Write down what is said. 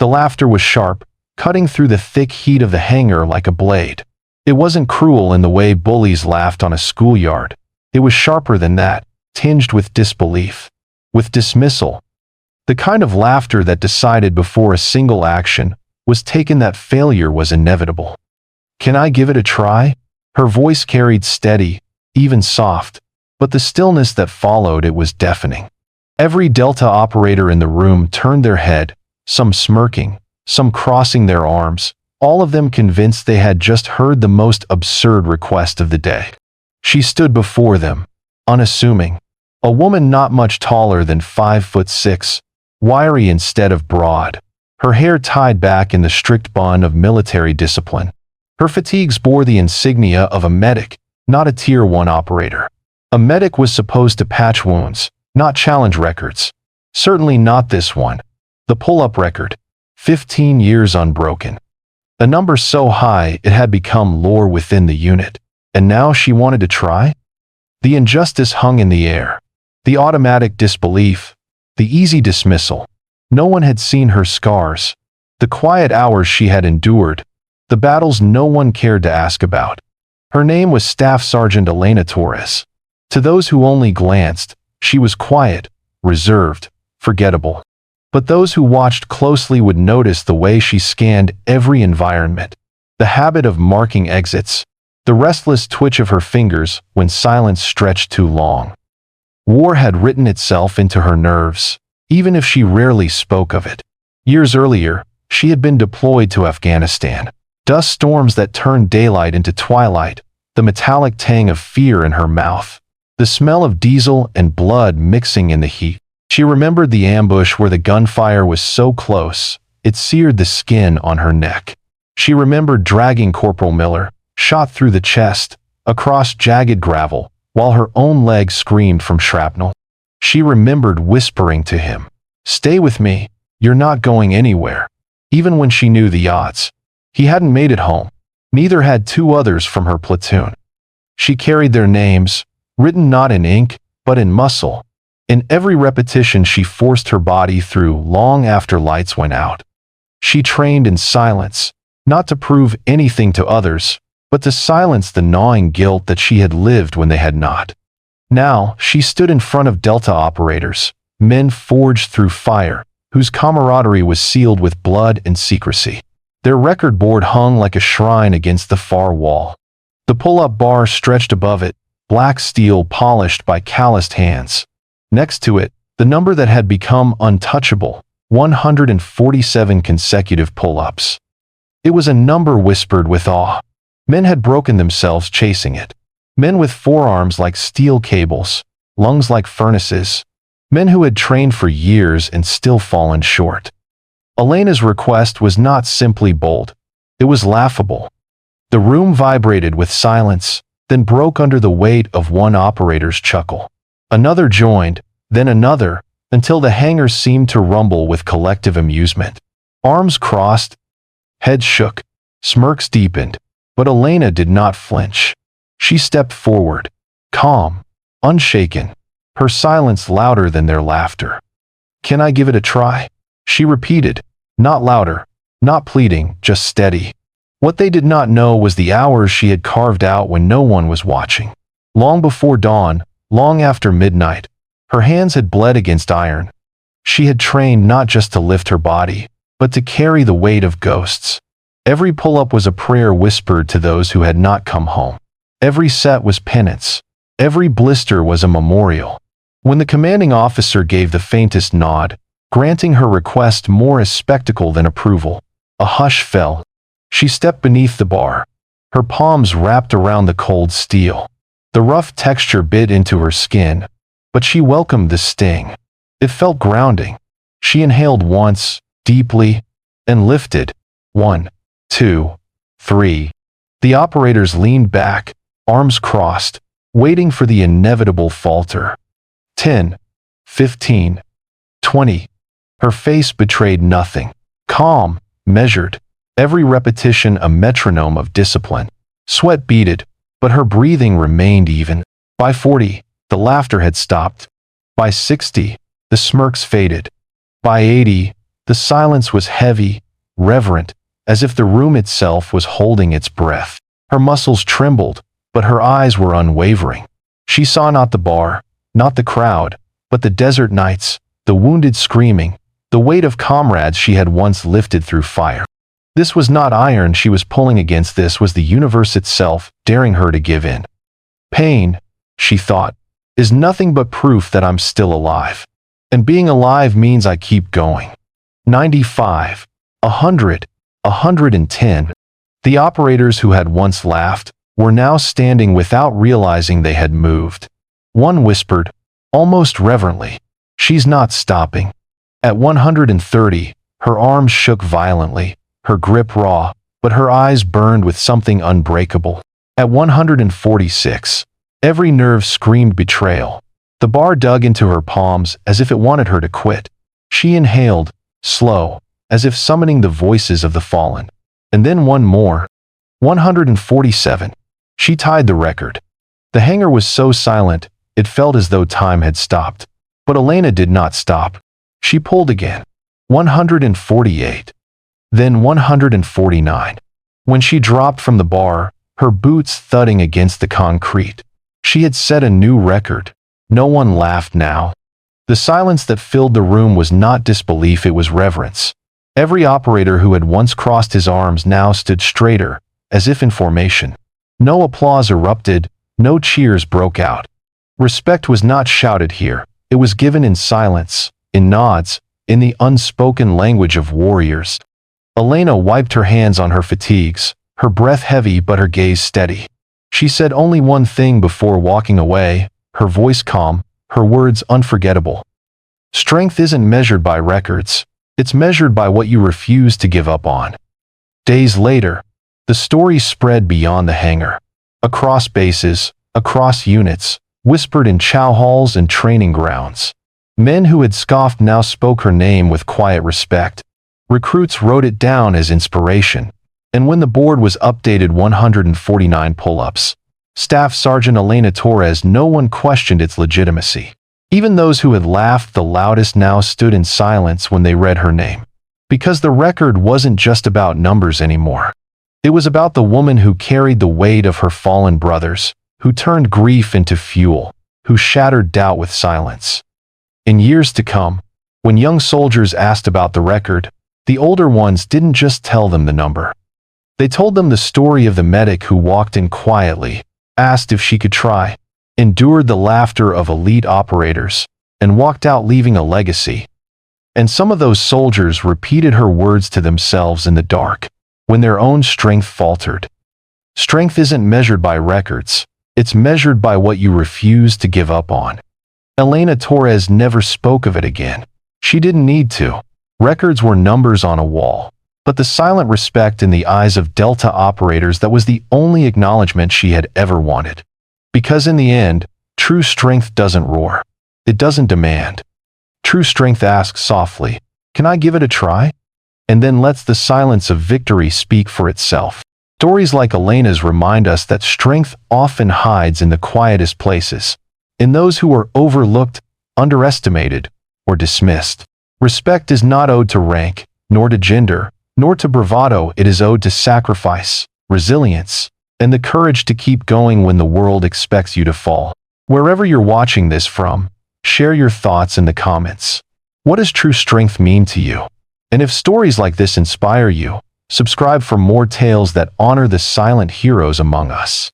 The laughter was sharp, cutting through the thick heat of the hangar like a blade. It wasn't cruel in the way bullies laughed on a schoolyard. It was sharper than that, tinged with disbelief, with dismissal. The kind of laughter that decided before a single action was taken that failure was inevitable. "Can I give it a try?" Her voice carried steady, even soft, but the stillness that followed it was deafening. Every Delta operator in the room turned their head, some smirking, some crossing their arms, all of them convinced they had just heard the most absurd request of the day. She stood before them, unassuming, a woman not much taller than 5'6", wiry instead of broad, her hair tied back in the strict bun of military discipline. Her fatigues bore the insignia of a medic, not a Tier 1 operator. A medic was supposed to patch wounds, not challenge records. Certainly not this one. The pull-up record, 15 years unbroken. A number so high it had become lore within the unit. And now she wanted to try? The injustice hung in the air. The automatic disbelief, the easy dismissal. No one had seen her scars, the quiet hours she had endured, the battles no one cared to ask about. Her name was Staff Sergeant Elena Torres. To those who only glanced, she was quiet, reserved, forgettable. But those who watched closely would notice the way she scanned every environment, the habit of marking exits, the restless twitch of her fingers when silence stretched too long. War had written itself into her nerves, even if she rarely spoke of it. Years earlier, she had been deployed to Afghanistan. Dust storms that turned daylight into twilight, the metallic tang of fear in her mouth, the smell of diesel and blood mixing in the heat. She remembered the ambush where the gunfire was so close, it seared the skin on her neck. She remembered dragging Corporal Miller, shot through the chest, across jagged gravel, while her own leg screamed from shrapnel. She remembered whispering to him, "Stay with me, you're not going anywhere," even when she knew the odds. He hadn't made it home. Neither had two others from her platoon. She carried their names, written not in ink, but in muscle. In every repetition she forced her body through long after lights went out. She trained in silence, not to prove anything to others, but to silence the gnawing guilt that she had lived when they had not. Now, she stood in front of Delta operators, men forged through fire, whose camaraderie was sealed with blood and secrecy. Their record board hung like a shrine against the far wall. The pull-up bar stretched above it, black steel polished by calloused hands. Next to it, the number that had become untouchable, 147 consecutive pull-ups. It was a number whispered with awe. Men had broken themselves chasing it. Men with forearms like steel cables, lungs like furnaces. Men who had trained for years and still fallen short. Elena's request was not simply bold. It was laughable. The room vibrated with silence, then broke under the weight of one operator's chuckle. Another joined, then another, until the hangar seemed to rumble with collective amusement. Arms crossed, heads shook, smirks deepened, but Elena did not flinch. She stepped forward, calm, unshaken, her silence louder than their laughter. "Can I give it a try?" she repeated, not louder, not pleading, just steady. What they did not know was the hours she had carved out when no one was watching. Long before dawn, long after midnight, her hands had bled against iron. She had trained not just to lift her body, but to carry the weight of ghosts. Every pull-up was a prayer whispered to those who had not come home. Every set was penance. Every blister was a memorial. When the commanding officer gave the faintest nod, granting her request more as spectacle than approval, a hush fell. She stepped beneath the bar, her palms wrapped around the cold steel. The rough texture bit into her skin, but she welcomed the sting. It felt grounding. She inhaled once, deeply, and lifted. 1, 2, 3. The operators leaned back, arms crossed, waiting for the inevitable falter. 10, 15, 20. Her face betrayed nothing. Calm, measured, every repetition a metronome of discipline. Sweat beaded, but her breathing remained even. By 40, the laughter had stopped. By 60, the smirks faded. By 80, The silence was heavy, reverent, as if the room itself was holding its breath. Her muscles trembled, but her eyes were unwavering. She saw not the bar, not the crowd, but the desert nights, the wounded screaming, the weight of comrades she had once lifted through fire. This was not iron she was pulling against, this was the universe itself, daring her to give in. Pain, she thought, is nothing but proof that I'm still alive. And being alive means I keep going. 95, 100, 110. The operators who had once laughed were now standing without realizing they had moved. One whispered, almost reverently, "She's not stopping." At 130, her arms shook violently, her grip raw, but her eyes burned with something unbreakable. At 146, every nerve screamed betrayal. The bar dug into her palms as if it wanted her to quit. She inhaled, slow, as if summoning the voices of the fallen. And then one more. 147. She tied the record. The hangar was so silent, it felt as though time had stopped. But Elena did not stop. She pulled again. 148. Then 149. When she dropped from the bar, her boots thudding against the concrete. She had set a new record. No one laughed now. The silence that filled the room was not disbelief, it was reverence. Every operator who had once crossed his arms now stood straighter, as if in formation. No applause erupted, no cheers broke out. Respect was not shouted here, it was given in silence, in nods, in the unspoken language of warriors. Elena wiped her hands on her fatigues, her breath heavy but her gaze steady. She said only one thing before walking away, her voice calm, her words unforgettable. Strength isn't measured by records, it's measured by what you refuse to give up on. Days later, the story spread beyond the hangar. Across bases, across units, whispered in chow halls and training grounds. Men who had scoffed now spoke her name with quiet respect. Recruits wrote it down as inspiration. And when the board was updated 149 pull-ups, Staff Sergeant Elena Torres, no one questioned its legitimacy. Even those who had laughed the loudest now stood in silence when they read her name. Because the record wasn't just about numbers anymore. It was about the woman who carried the weight of her fallen brothers, who turned grief into fuel, who shattered doubt with silence. In years to come, when young soldiers asked about the record, the older ones didn't just tell them the number. They told them the story of the medic who walked in quietly, asked if she could try, endured the laughter of elite operators, and walked out leaving a legacy. And some of those soldiers repeated her words to themselves in the dark, when their own strength faltered. Strength isn't measured by records, it's measured by what you refuse to give up on. Elena Torres never spoke of it again. She didn't need to. Records were numbers on a wall. But the silent respect in the eyes of Delta operators, that was the only acknowledgement she had ever wanted. Because in the end, true strength doesn't roar. It doesn't demand. True strength asks softly, "Can I give it a try?" And then lets the silence of victory speak for itself. Stories like Elena's remind us that strength often hides in the quietest places, in those who are overlooked, underestimated, or dismissed. Respect is not owed to rank, nor to gender, nor to bravado. It is owed to sacrifice, resilience, and the courage to keep going when the world expects you to fall. Wherever you're watching this from, share your thoughts in the comments. What does true strength mean to you? And if stories like this inspire you, subscribe for more tales that honor the silent heroes among us.